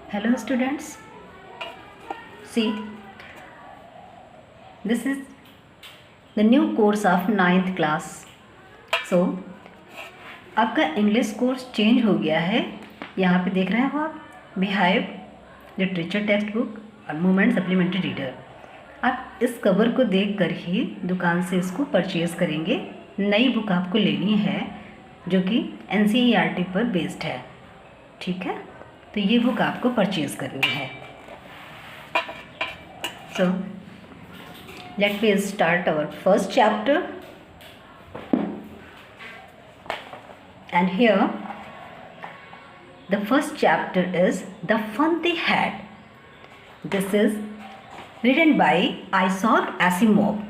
Hello students, see this is the new course of 9th class. So आपका English course change हो गया है. यहाँ पे देख रहे हो आप बिहाइव लिटरेचर टेक्स्ट बुक और मूवमेंट सप्लीमेंट्री रीडर. आप इस कवर को देखकर ही दुकान से इसको परचेज़ करेंगे. नई बुक आपको लेनी है जो कि NCERT पर बेस्ड है. ठीक है, तो ये बुक आपको परचेज़ करनी है. So let me start our first chapter. And here the first chapter is The Fun They Had. This is written by Isaac Asimov.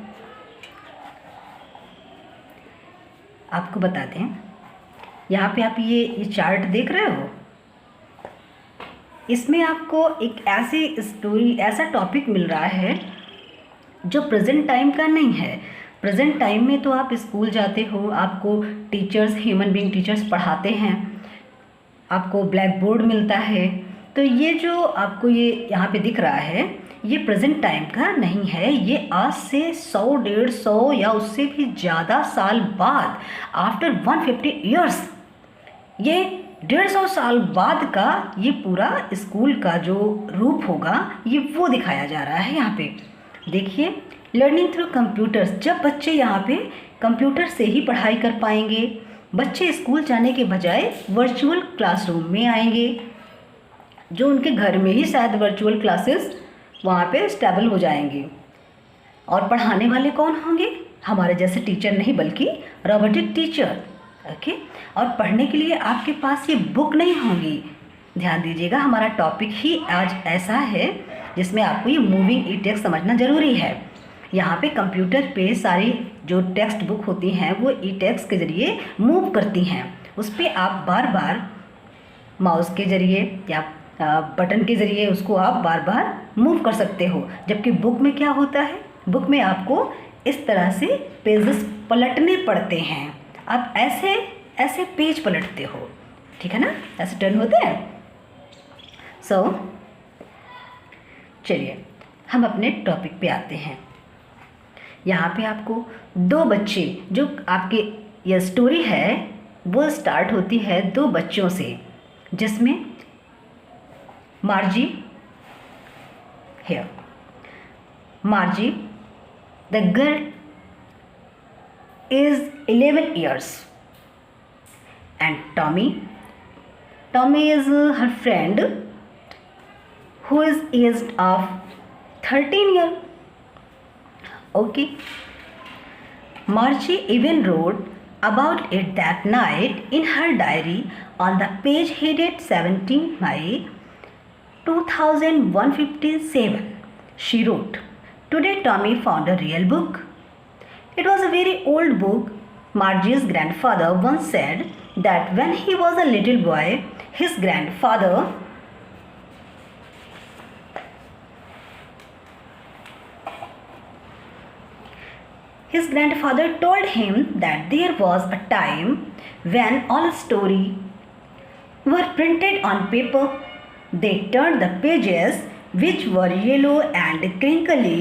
आपको बता दें, यहाँ पे आप ये चार्ट देख रहे हो. इसमें आपको एक ऐसी स्टोरी, ऐसा टॉपिक मिल रहा है जो प्रेजेंट टाइम का नहीं है. प्रेजेंट टाइम में तो आप स्कूल जाते हो, आपको टीचर्स, ह्यूमन बीइंग टीचर्स पढ़ाते हैं, आपको ब्लैक बोर्ड मिलता है. तो ये जो आपको ये यहाँ पे दिख रहा है ये प्रेजेंट टाइम का नहीं है. ये आज से 100, 150 या उससे भी ज़्यादा साल बाद, आफ्टर 150 ईयर्स, ये 150 साल बाद का ये पूरा स्कूल का जो रूप होगा ये वो दिखाया जा रहा है. यहाँ पे देखिए, लर्निंग थ्रू कंप्यूटर्स. जब बच्चे यहाँ पे कंप्यूटर से ही पढ़ाई कर पाएंगे, बच्चे स्कूल जाने के बजाय वर्चुअल क्लासरूम में आएंगे, जो उनके घर में ही शायद वर्चुअल क्लासेस वहाँ पे स्टेबल हो जाएंगे. और पढ़ाने वाले कौन होंगे? हमारे जैसे टीचर नहीं, बल्कि रोबोटिक टीचर. ओके, और पढ़ने के लिए आपके पास ये बुक नहीं होंगी. ध्यान दीजिएगा, हमारा टॉपिक ही आज ऐसा है जिसमें आपको ये मूविंग ई टेक्स्ट समझना ज़रूरी है. यहाँ पे कंप्यूटर पे सारी जो टेक्स्ट बुक होती हैं वो ई टेक्स्ट के ज़रिए मूव करती हैं. उस पर आप बार बार माउस के ज़रिए या बटन के ज़रिए उसको आप बार बार मूव कर सकते हो. जबकि बुक में क्या होता है, बुक में आपको इस तरह से पेजेस पलटने पड़ते हैं. आप ऐसे ऐसे पेज पलटते हो, ठीक है ना, ऐसे टर्न होते हैं. सो चलिए हम अपने टॉपिक पे आते हैं. यहाँ पे आपको दो बच्चे, जो आपके यह स्टोरी है वो स्टार्ट होती है दो बच्चों से, जिसमें मार्जी है. मार्जी the girl is 11 years and Tommy is her friend who is aged of 13 years. Okay, Margie even wrote about it that night in her diary on the page headed 17 May 2157. She wrote, "Today Tommy found a real book. It was a very old book. Margie's grandfather once said that when he was a little boy, his grandfather told him that there was a time when all stories were printed on paper. They turned the pages, which were yellow and crinkly,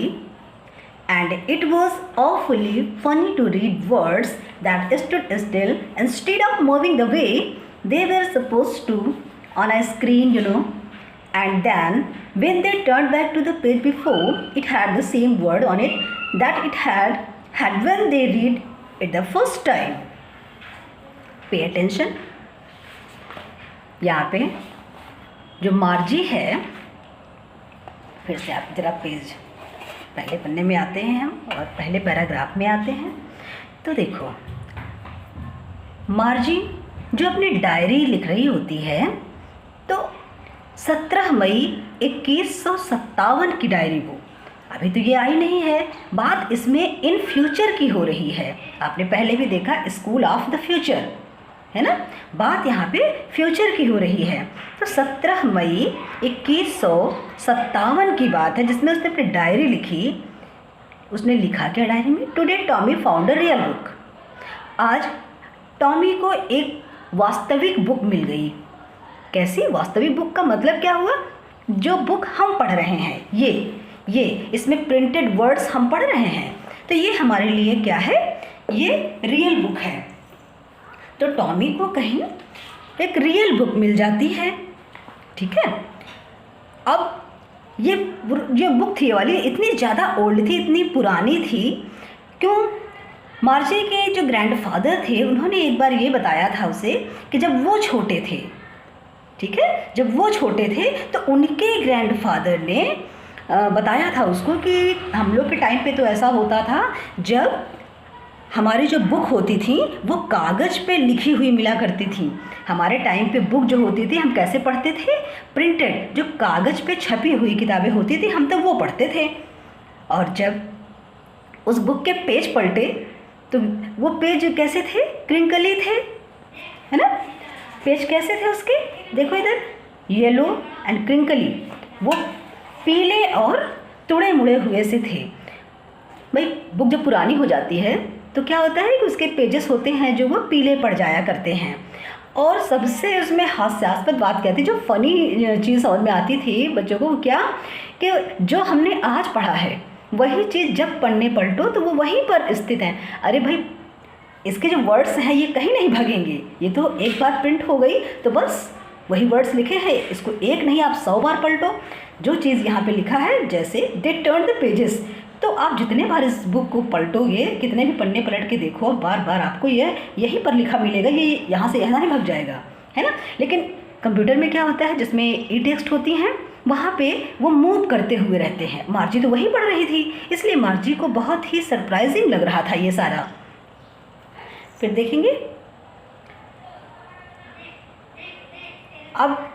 and it was awfully funny to read words that stood still instead of moving the way they were supposed to on a screen, And then when they turned back to the page before, it had the same word on it that it had when they read it the first time. Pay attention. यहाँ पे जो मार्जी है, फिर से आप जरा page पहले पन्ने में आते हैं हम और पहले पैराग्राफ में आते हैं. तो देखो, मार्जी जो अपनी डायरी लिख रही होती है, तो 17 मई 2157 की डायरी वो, अभी तो ये आई नहीं है. बात इसमें इन फ्यूचर की हो रही है. आपने पहले भी देखा स्कूल ऑफ द फ्यूचर, है ना. बात यहाँ पे फ्यूचर की हो रही है. तो 17 मई 2157 की बात है जिसमें उसने अपनी डायरी लिखी. उसने लिखा क्या डायरी में? Today Tommy found a real book. आज टॉमी को एक वास्तविक बुक मिल गई. कैसी वास्तविक बुक? का मतलब क्या हुआ जो बुक हम पढ़ रहे हैं, ये इसमें प्रिंटेड वर्ड्स हम पढ़ रहे हैं, तो ये हमारे लिए क्या है, ये रियल बुक है। तो टॉमी को कहीं एक रियल बुक मिल जाती है, ठीक है। अब ये जो बुक थी वाली इतनी ज़्यादा ओल्ड थी, इतनी पुरानी थी, क्यों? मार्जी के जो ग्रैंडफादर थे उन्होंने एक बार ये बताया था उसे कि जब वो छोटे थे, ठीक है, जब वो छोटे थे तो उनके ग्रैंडफादर ने बताया था उसको कि हम लोग के टाइम पे तो ऐसा होता था, जब हमारी जो बुक होती थी वो कागज़ पे लिखी हुई मिला करती थी। हमारे टाइम पे बुक जो होती थी हम कैसे पढ़ते थे, प्रिंटेड, जो कागज़ पे छपी हुई किताबें होती थी हम तो वो पढ़ते थे। और जब उस बुक के पेज पलटे तो वो पेज कैसे थे, क्रिंकली थे, है ना। पेज कैसे थे उसके, देखो इधर, येलो एंड क्रिंकली, वो पीले और तुड़े मुड़े हुए से थे। भाई बुक जब पुरानी हो जाती है तो क्या होता है कि उसके पेजेस होते हैं जो वो पीले पड़ जाया करते हैं। और सबसे उसमें हास्यास्पद बात क्या थी, जो फ़नी चीज़ समझ में आती थी बच्चों को, क्या कि जो हमने आज पढ़ा है वही चीज़ जब पढ़ने पलटो तो वो वहीं पर स्थित है। अरे भाई इसके जो वर्ड्स हैं ये कहीं नहीं भागेंगे, ये तो एक बार प्रिंट हो गई तो बस वही वर्ड्स लिखे हैं, इसको एक नहीं आप 100 बार पलटो। जो चीज़ यहाँ पे लिखा है, जैसे दे टर्न द पेजेस, तो आप जितने बार इस बुक को पलटोगे, कितने भी पन्ने पलट के देखो, बार बार आपको यहीं पर लिखा मिलेगा, ये यहाँ से यहाँ नहीं भाग जाएगा, है ना। लेकिन कंप्यूटर में क्या होता है, जिसमें ई टेक्स्ट होती हैं वहाँ पे वो मूव करते हुए रहते हैं। मार्जी तो वही पढ़ रही थी, इसलिए मार्जी को बहुत ही सरप्राइजिंग लग रहा था ये सारा। फिर देखेंगे अब,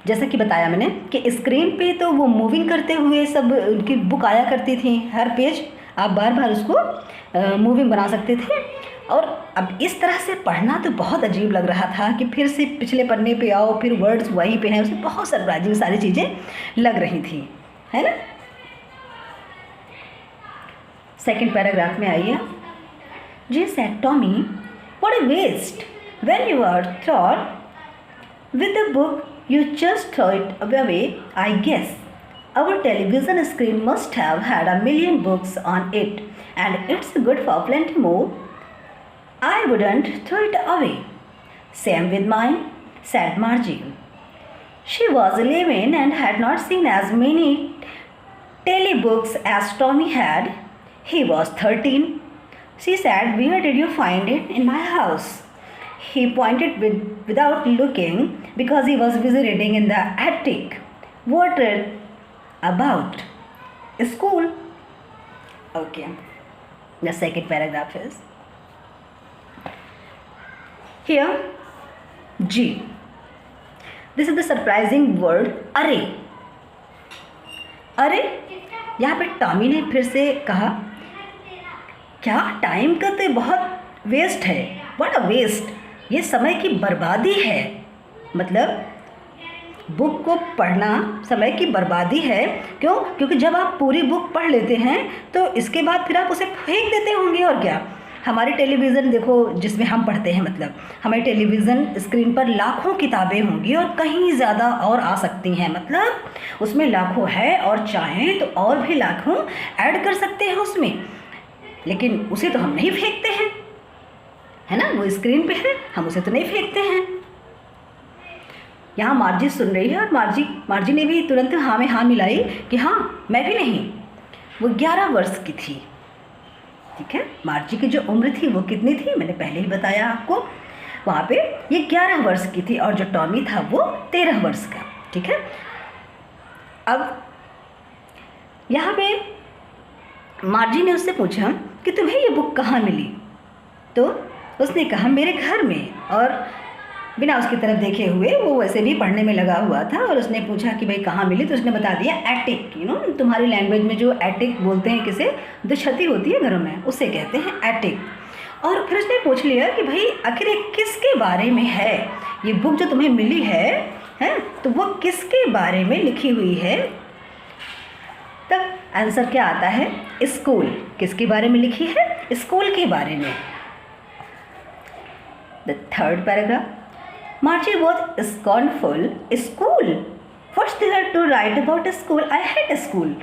जैसा कि बताया मैंने कि स्क्रीन पे तो वो मूविंग करते हुए सब उनकी बुक आया करती थी, हर पेज आप बार बार उसको मूविंग बना सकते थे। और अब इस तरह से पढ़ना तो बहुत अजीब लग रहा था कि फिर से पिछले पन्ने पे आओ, फिर वर्ड्स वहीं पे हैं, उसमें बहुत सरप्राइजिंग सारी चीज़ें लग रही थी, है ना। सेकंड पैराग्राफ में आइए। Gee said Tommy, what a waste when you are through with the book you just throw it away, I guess. Our television screen must have had a million books on it, and it's good for plenty more. I wouldn't throw it away. Same with mine, said Margie. She was 11 and had not seen as many telebooks as Tommy had. He was 13. She said, where did you find it? In my house. He pointed without looking because he was busy reading in the attic. What about? School. Okay. The second paragraph is here. G. This is the surprising word array. अरे यहाँ पे Tommy ने फिर से कहा, क्या time का तो बहुत वेस्ट है, व्हाट अ वेस्ट, ये समय की बर्बादी है। मतलब बुक को पढ़ना समय की बर्बादी है। क्यों? क्योंकि जब आप पूरी बुक पढ़ लेते हैं तो इसके बाद फिर आप उसे फेंक देते होंगे, और क्या। हमारे टेलीविज़न देखो जिसमें हम पढ़ते हैं, मतलब हमारे टेलीविज़न स्क्रीन पर लाखों किताबें होंगी और कहीं ज़्यादा और आ सकती हैं, मतलब उसमें लाखों है और चाहें तो और भी लाखों ऐड कर सकते हैं उसमें, लेकिन उसे तो हम नहीं फेंकते हैं, है ना। वो स्क्रीन पे है, हम उसे तो नहीं फेंकते हैं। यहाँ मार्जी सुन रही है और मार्जी ने भी तुरंत हाँ में हाँ मिलाई कि हाँ मैं भी नहीं। वो 11 वर्ष की थी, ठीक है। मार्जी की जो उम्र थी वो कितनी थी, मैंने पहले ही बताया आपको। वहाँ पे ये 11 वर्ष की थी और जो टॉमी था वो 13 वर्ष का, ठीक है। अब यहाँ पे मार्जी ने उससे पूछा कि तुम्हें ये बुक कहाँ मिली, तो उसने कहा मेरे घर में, और बिना उसकी तरफ देखे हुए वो वैसे भी पढ़ने में लगा हुआ था। और उसने पूछा कि भाई कहाँ मिली, तो उसने बता दिया एटिक, तुम्हारी लैंग्वेज में जो एटिक बोलते हैं, किसे जो छती होती है घरों में उसे कहते हैं एटिक। और फिर उसने पूछ लिया कि भाई आखिर ये किसके बारे में है, ये बुक जो तुम्हें मिली है तो वो किसके बारे में लिखी हुई है। तब आंसर क्या आता है, स्कूल। किसके बारे में लिखी है, स्कूल के बारे में। The third paragraph. Margie was scornful. School? What's there to write about school. I hate school.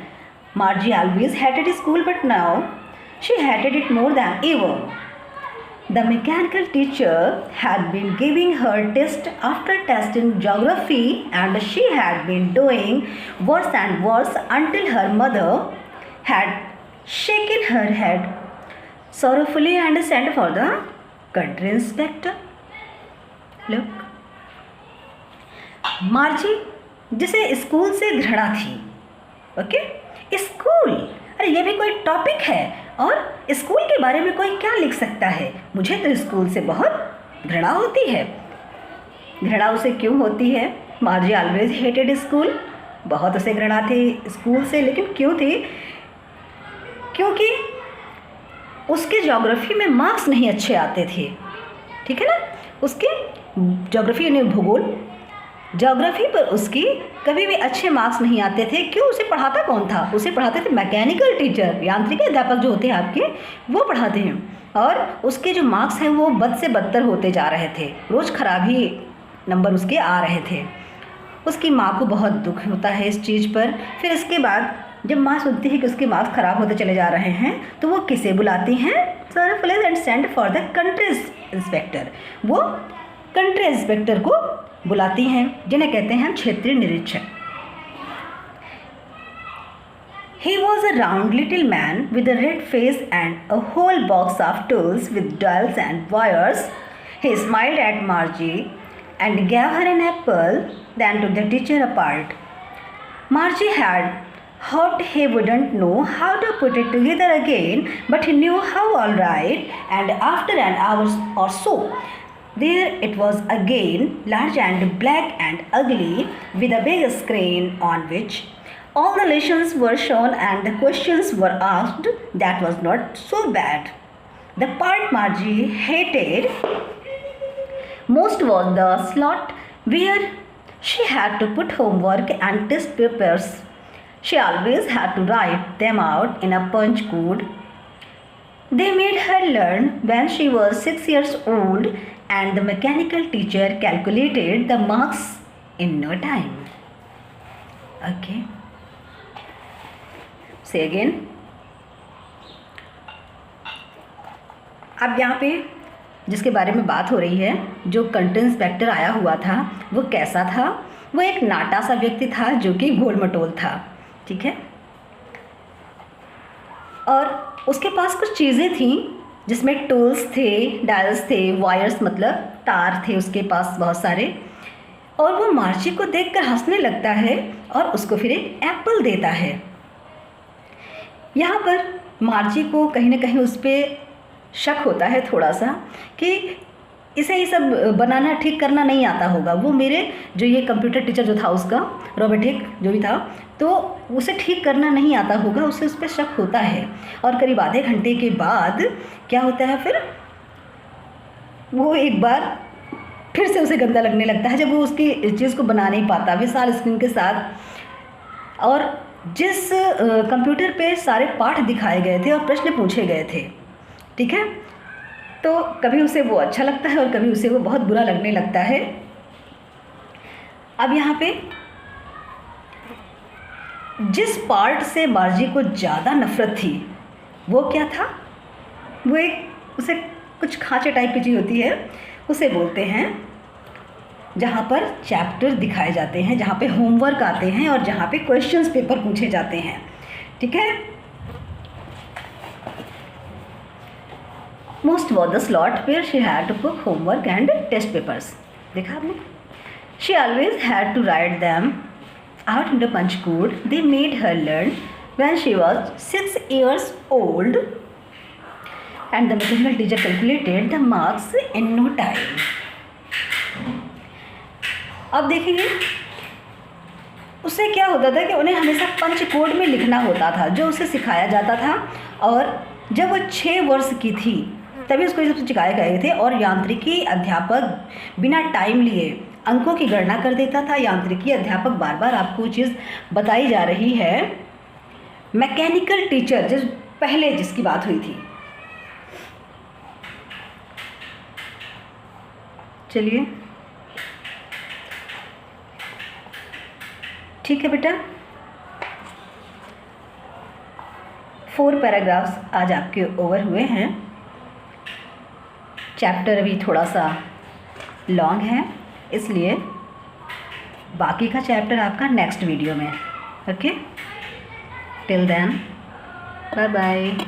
Margie always hated school, but now she hated it more than ever. The mechanical teacher had been giving her test after test in geography, and she had been doing worse and worse until her mother had shaken her head sorrowfully and sent for the country inspector. Look. मार्जी जिसे school से घृणा थी, okay, school, अरे ये भी कोई topic है और स्कूल के बारे में कोई क्या लिख सकता है। मुझे तो स्कूल से बहुत घृणा होती है। घृणा उसे क्यों होती है? मार्जी ऑलवेज हेटेड स्कूल, बहुत उसे घृणा थी स्कूल से, लेकिन क्यों थी? क्योंकि उसके ज्योग्राफी में मार्क्स नहीं अच्छे आते थे, ठीक है ना। उसके ज्योग्राफी यानी भूगोल, ज्योग्राफी पर उसकी कभी भी अच्छे मार्क्स नहीं आते थे। क्यों? उसे पढ़ाता कौन था? उसे पढ़ाते थे मैकेनिकल टीचर, यांत्रिकी अध्यापक जो होते हैं आपके, वो पढ़ाते हैं। और उसके जो मार्क्स हैं वो बद से बदतर होते जा रहे थे, रोज़ खराब ही नंबर उसके आ रहे थे। उसकी माँ को बहुत दुख होता है इस चीज़ पर। फिर इसके बाद जब माँ सुनती है कि उसके मार्क्स ख़राब होते चले जा रहे हैं, तो वो किसे बुलाती हैं? Surprise and send for the country inspector. वो कंट्री इंस्पेक्टर को बुलाती हैं, जिन्हें कहते हैं क्षेत्रीय निरीक्षक। He was a round little man with a red face and a whole box of tools with dials and wires. He smiled at Margie and gave her an apple, then took the teacher apart. Margie had hoped he wouldn't know how to put it together again, but he knew how all right, and after an hour or so, there it was again, large and black and ugly, with a big screen on which all the lessons were shown and the questions were asked. That was not so bad. The part Margie hated most was the slot where she had to put homework and test papers. She always had to write them out in a punch code. They made her learn when she was 6 years old, and the mechanical teacher calculated the marks in no time. Okay. Say again. अब यहाँ पे जिसके बारे में बात हो रही है, जो कंट्री इंस्पेक्टर आया हुआ था, वो कैसा था? वो एक नाटा सा व्यक्ति था जो कि गोल मटोल था, ठीक है। और उसके पास कुछ चीज़ें थीं जिसमें टूल्स थे, डायल्स थे, वायर्स मतलब तार थे उसके पास बहुत सारे। और वो मार्जी को देखकर हंसने लगता है और उसको फिर एक एप्पल देता है। यहाँ पर मार्जी को कहीं ना कहीं उस पर शक होता है थोड़ा सा कि इसे ये सब बनाना ठीक करना नहीं आता होगा। वो मेरे जो ये कंप्यूटर टीचर जो था उसका, रोबोटिक जो भी था, तो उसे ठीक करना नहीं आता होगा, उसे उस पर शक होता है। और करीब आधे घंटे के बाद क्या होता है, फिर वो एक बार फिर से उसे गंदा लगने लगता है जब वो उसकी चीज़ को बना नहीं पाता विशाल स्क्रीन के साथ। और जिस कंप्यूटर पे सारे पाठ दिखाए गए थे और प्रश्न पूछे गए थे, ठीक है, तो कभी उसे वो अच्छा लगता है और कभी उसे वो बहुत बुरा लगने लगता है। अब यहाँ पे जिस पार्ट से मार्जी को ज़्यादा नफ़रत थी वो क्या था? वो एक उसे कुछ खांचे टाइप की चीज़ होती है, उसे बोलते हैं जहाँ पर चैप्टर दिखाए जाते हैं, जहाँ पे होमवर्क आते हैं और जहाँ पे क्वेश्चंस पेपर पूछे जाते हैं, ठीक है। Most was the slot where she had to put homework and test papers. देखा आपने? She always had to write them out in the punch code they made her learn when she was 6 years old, and the mechanical teacher calculated the marks in no time. अब देखेंगे उससे क्या होता था कि उन्हें हमेशा पंच कोड में लिखना होता था जो उसे सिखाया जाता था। और जब वो 6 वर्ष की थी तभी उसको ये सब सिखाए गए थे। और यांत्रिकी अध्यापक बिना टाइम लिए अंकों की गणना कर देता था। यांत्रिकी अध्यापक बार बार आपको चीज़ बताई जा रही है। मैकेनिकल टीचर जिस पहले जिसकी बात हुई थी, चलिए ठीक है बेटा, 4 पैराग्राफ्स आज आपके ओवर हुए हैं। चैप्टर अभी थोड़ा सा लॉन्ग है, इसलिए बाकी का चैप्टर आपका नेक्स्ट वीडियो में। Okay, till then bye bye.